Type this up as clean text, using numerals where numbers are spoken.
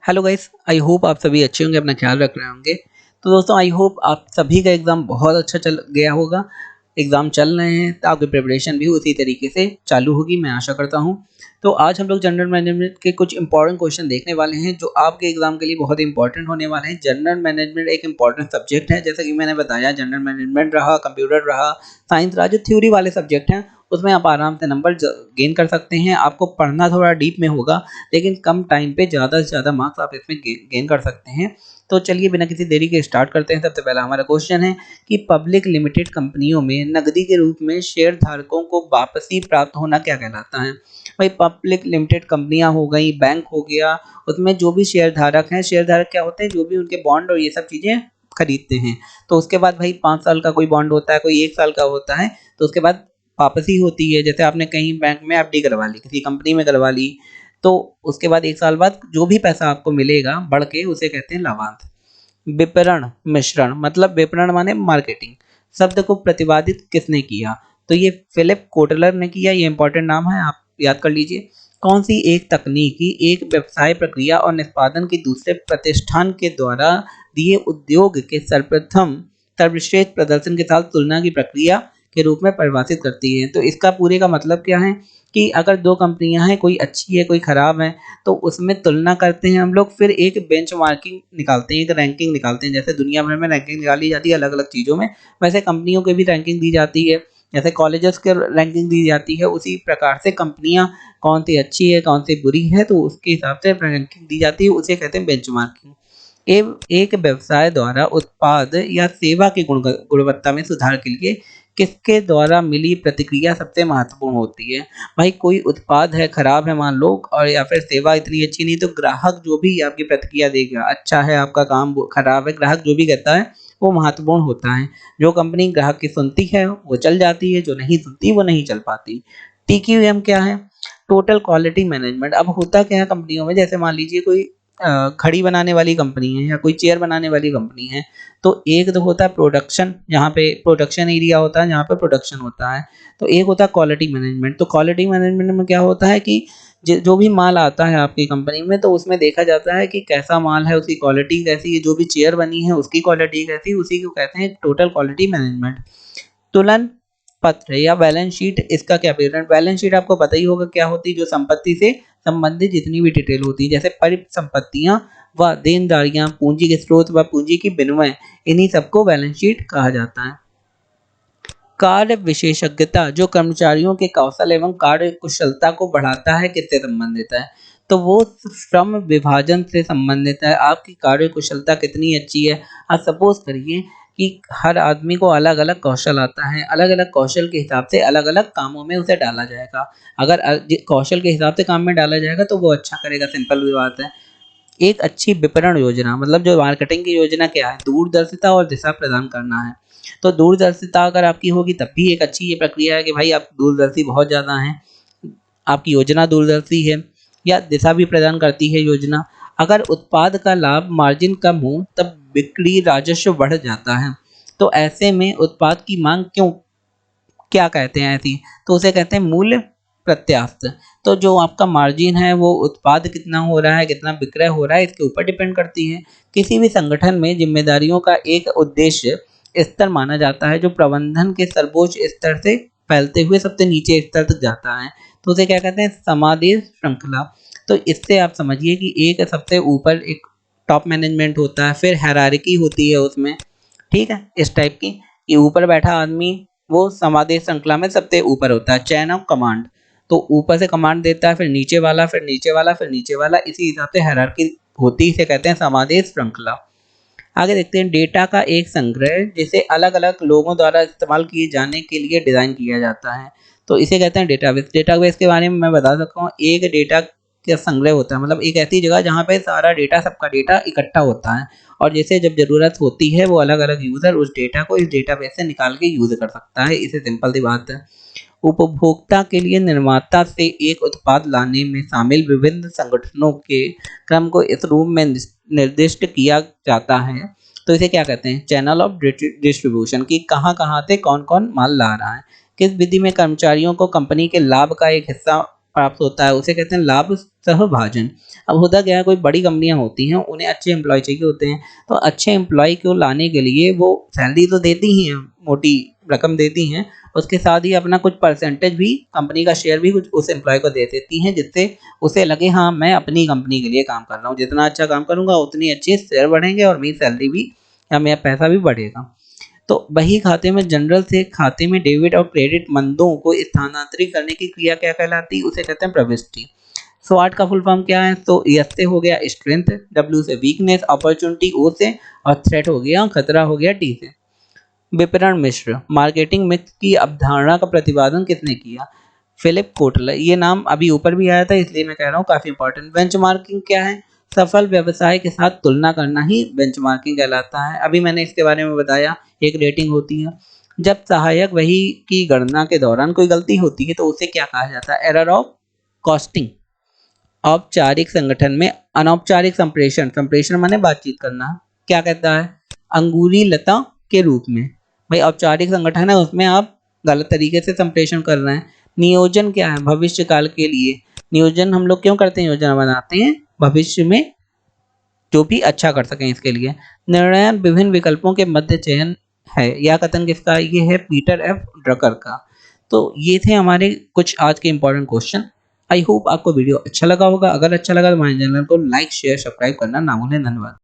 Hello guys, I hope आप सभी अच्छे होंगे, अपना ख्याल रख रहे होंगे। तो दोस्तों, आई होप आप सभी का एग्ज़ाम बहुत अच्छा चल गया होगा। एग्ज़ाम चल रहे हैं तो आपकी प्रिपरेशन भी उसी तरीके से चालू होगी, मैं आशा करता हूँ। तो आज हम लोग जनरल मैनेजमेंट के कुछ इंपॉर्टेंट क्वेश्चन देखने वाले हैं जो आपके एग्ज़ाम के लिए बहुत इंपॉर्टेंट होने वाले हैं। जनरल मैनेजमेंट एक इंपॉर्टेंट सब्जेक्ट है, जैसा कि मैंने बताया। जनरल मैनेजमेंट रहा, कंप्यूटर रहा, साइंस रहा, जो थ्योरी वाले सब्जेक्ट हैं उसमें आप आराम से नंबर गेन कर सकते हैं। आपको पढ़ना थोड़ा डीप में होगा, लेकिन कम टाइम पे ज़्यादा से ज़्यादा मार्क्स आप इसमें गेन कर सकते हैं। तो चलिए बिना किसी देरी के स्टार्ट करते हैं। सबसे पहला हमारा क्वेश्चन है कि पब्लिक लिमिटेड कंपनियों में नकदी के रूप में शेयर धारकों को वापसी प्राप्त होना क्या कहलाता है? भाई, पब्लिक लिमिटेड कंपनियां हो गई, बैंक हो गया, उसमें जो भी शेयर धारक हैं, शेयर धारक क्या होते हैं? जो भी उनके बॉन्ड और ये सब चीज़ें खरीदते हैं। तो उसके बाद भाई 5 साल का कोई बॉन्ड होता है, कोई 1 साल का होता है, तो उसके बाद वापसी होती है। जैसे आपने कहीं बैंक में एफडी करवा ली, किसी कंपनी में करवा ली, तो उसके बाद 1 साल बाद जो भी पैसा आपको मिलेगा बढ़ के, उसे कहते हैं लाभांश। विपणन मिश्रण, मतलब विपणन माने मार्केटिंग, शब्द को प्रतिपादित किसने किया? तो ये फिलिप कोटलर ने किया। ये इंपॉर्टेंट नाम है, आप याद कर लीजिए। कौन सी एक तकनीकी एक व्यवसाय प्रक्रिया और निष्पादन की दूसरे प्रतिष्ठान के द्वारा दिए उद्योग के सर्वप्रथम सर्वश्रेष्ठ प्रदर्शन के साथ तुलना की प्रक्रिया के रूप में परिभाषित करती है? तो इसका पूरे का मतलब क्या है कि अगर दो कंपनियां हैं, कोई अच्छी है कोई खराब है, तो उसमें तुलना करते हैं हम लोग, फिर एक बेंचमार्किंग निकालते हैं, एक रैंकिंग निकालते हैं। जैसे दुनिया भर में रैंकिंग निकाली जाती है अलग अलग चीज़ों में, वैसे कंपनियों की भी रैंकिंग दी जाती है। जैसे कॉलेजेस के रैंकिंग दी जाती है, उसी प्रकार से कंपनियां कौन सी अच्छी है कौन सी बुरी है, तो उसके हिसाब से रैंकिंग दी जाती है, उसे कहते हैं बेंचमार्किंग। एक व्यवसाय द्वारा उत्पाद या सेवा की गुणवत्ता में सुधार के लिए किसके द्वारा मिली प्रतिक्रिया सबसे महत्वपूर्ण होती है? भाई, कोई उत्पाद है खराब है मान लो, और या फिर सेवा इतनी अच्छी नहीं, तो ग्राहक जो भी आपकी प्रतिक्रिया देगा, अच्छा है आपका काम, खराब है, ग्राहक जो भी कहता है वो महत्वपूर्ण होता है। जो कंपनी ग्राहक की सुनती है वो चल जाती है, जो नहीं सुनती वो नहीं चल पाती। टीक्यूएम क्या है? Total quality management. अब होता क्या है कंपनियों में, जैसे मान लीजिए कोई घड़ी बनाने वाली कंपनी है या कोई चेयर बनाने वाली कंपनी है, तो एक तो होता है प्रोडक्शन, जहाँ पे प्रोडक्शन एरिया होता है, जहाँ पे प्रोडक्शन होता है। तो एक होता है क्वालिटी मैनेजमेंट। तो क्वालिटी मैनेजमेंट में क्या होता है कि जो भी माल आता है आपकी कंपनी में, तो उसमें देखा जाता है कि कैसा माल है, उसकी क्वालिटी कैसी है, जो भी चेयर बनी है उसकी क्वालिटी कैसी है, उसी को कहते हैं टोटल क्वालिटी मैनेजमेंट। तुलन पत्र या बैलेंस शीट, इसका क्या विवरण? बैलेंस शीट आपको पता ही होगा क्या होती है, जो संपत्ति से संबंधित जितनी भी डिटेल होती है, जैसे परिसंपत्तियां व देनदारियां, पूंजी के स्रोत व पूंजी की विनिमय, इन्हीं सबको बैलेंस शीट कहा जाता है। कार्य विशेषज्ञता, जो कर्मचारियों के कौशल एवं कार्य कुशलता को बढ़ाता है, किससे संबंधित है? तो वो श्रम विभाजन से संबंधित है। आपकी कार्य कुशलता कितनी अच्छी है। आप सपोज करिए कि हर आदमी को अलग अलग कौशल आता है, अलग अलग कौशल के हिसाब से अलग अलग कामों में उसे डाला जाएगा। अगर कौशल के हिसाब से काम में डाला जाएगा तो वो अच्छा करेगा, सिंपल सी बात है। एक अच्छी विपणन योजना, मतलब जो मार्केटिंग की योजना क्या है? दूरदर्शिता और दिशा प्रदान करना है। तो दूरदर्शिता अगर आपकी होगी तब भी एक अच्छी ये प्रक्रिया है कि भाई आप दूरदर्शी बहुत ज़्यादा हैं, आपकी योजना दूरदर्शी है, या दिशा भी प्रदान करती है योजना। अगर उत्पाद का लाभ मार्जिन कम हो तब बिक्री राजस्व बढ़ जाता है। तो ऐसे में उत्पाद की मांग क्यों, क्या कहते हैं ऐसी? तो उसे कहते हैं मूल्य प्रत्यास्थ। तो जो आपका मार्जिन है वो उत्पाद कितना हो रहा है, कितना विक्रय हो रहा है, इसके ऊपर डिपेंड करती है। किसी भी संगठन में जिम्मेदारियों का एक उद्देश्य स्तर माना जाता है जो प्रबंधन के सर्वोच्च स्तर से फैलते हुए सबसे नीचे स्तर तक जाता है। तो उसे क्या कहते हैं? समादेश श्रृंखला। तो इससे आप समझिए कि एक सबसे ऊपर एक टॉप मैनेजमेंट होता है, फिर हायरार्की होती है उसमें, ठीक है, इस टाइप की, कि ऊपर बैठा आदमी वो समादेश श्रृंखला में सबसे ऊपर होता है, चैन ऑफ कमांड। तो ऊपर से कमांड देता है, फिर नीचे वाला, फिर नीचे वाला, फिर नीचे वाला, इसी हिसाब से हायरार्की होती है, इसे कहते हैं समादेश श्रृंखला। आगे देखते हैं, डेटा का एक संग्रह जिसे अलग अलग लोगों द्वारा इस्तेमाल किए जाने के लिए डिजाइन किया जाता है, तो इसे कहते हैं डेटाबेस। डेटाबेस के बारे में मैं बता सकता हूँ, एक डेटा का संग्रह होता है, मतलब एक ऐसी जगह जहाँ पे सारा डेटा, सबका डेटा इकट्ठा होता है, और जैसे जब जरूरत होती है वो अलग अलग यूजर उस डेटा को इस डेटाबेस से निकाल के यूज कर सकता है। इसे सिंपल सी बात है। उपभोक्ता के लिए निर्माता से एक उत्पाद लाने में शामिल विभिन्न संगठनों के क्रम को इस रूप में निर्दिष्ट किया जाता है, तो इसे क्या कहते हैं? चैनल ऑफ डिस्ट्रीब्यूशन, की कहाँ कहाँ से कौन कौन माल ला रहा है। किस विधि में कर्मचारियों को कंपनी के लाभ का एक हिस्सा प्राप्त होता है उसे कहते हैं लाभ सहभाजन। अब होता क्या है, कोई बड़ी कंपनियां होती हैं, उन्हें अच्छे एम्प्लॉय चाहिए होते हैं, तो अच्छे एम्प्लॉय को लाने के लिए वो सैलरी तो देती ही हैं, मोटी रकम देती हैं, उसके साथ ही अपना कुछ परसेंटेज भी, कंपनी का शेयर भी कुछ उस एम्प्लॉय को दे देती हैं, जिससे उसे लगे हाँ मैं अपनी कंपनी के लिए काम कर रहा हूँ, जितना अच्छा काम करूँगा उतनी अच्छे शेयर बढ़ेंगे और मेरी सैलरी भी या मेरा पैसा भी बढ़ेगा। तो बही खाते में जनरल से खाते में डेबिट और क्रेडिट मंदों को स्थानांतरित करने की क्रिया क्या कहलाती है, उसे कहते हैं प्रविष्टि। स्वाट का फुल फॉर्म क्या है, तो एस से हो गया स्ट्रेंथ, डब्ल्यू से वीकनेस, अपॉर्चुनिटी ओ से, और थ्रेट हो गया खतरा हो गया टी से। विपणन मिश्र, मार्केटिंग मिक्स की अवधारणा का प्रतिपादन किसने किया, फिलिप कोटलर। ये नाम अभी ऊपर भी आया था इसलिए मैं कह रहा हूँ काफी इंपॉर्टेंट। बेंचमार्किंग क्या है, सफल व्यवसाय के साथ तुलना करना ही बेंचमार्किंग कहलाता है। अभी मैंने इसके बारे में बताया, एक रेटिंग होती है। जब सहायक वही की गणना के दौरान कोई गलती होती है तो उसे क्या कहा जाता है, एरर ऑफ कॉस्टिंग। औपचारिक संगठन में अनौपचारिक संप्रेषण, संप्रेषण माने बातचीत करना, क्या कहता है, अंगूरी लता के रूप में। भाई औपचारिक संगठन है उसमें आप गलत तरीके से संप्रेषण कर रहे हैं। नियोजन क्या है, भविष्य काल के लिए। नियोजन हम लोग क्यों करते हैं, योजना बनाते हैं भविष्य में जो भी अच्छा कर सकें इसके लिए। निर्णय विभिन्न विकल्पों के मध्य चयन है, यह कथन किसका, ये है पीटर एफ ड्रकर का। तो ये थे हमारे कुछ आज के इंपॉर्टेंट क्वेश्चन। आई होप आपको वीडियो अच्छा लगा होगा। अगर अच्छा लगा तो हमारे चैनल को लाइक शेयर सब्सक्राइब करना ना भूलें। धन्यवाद।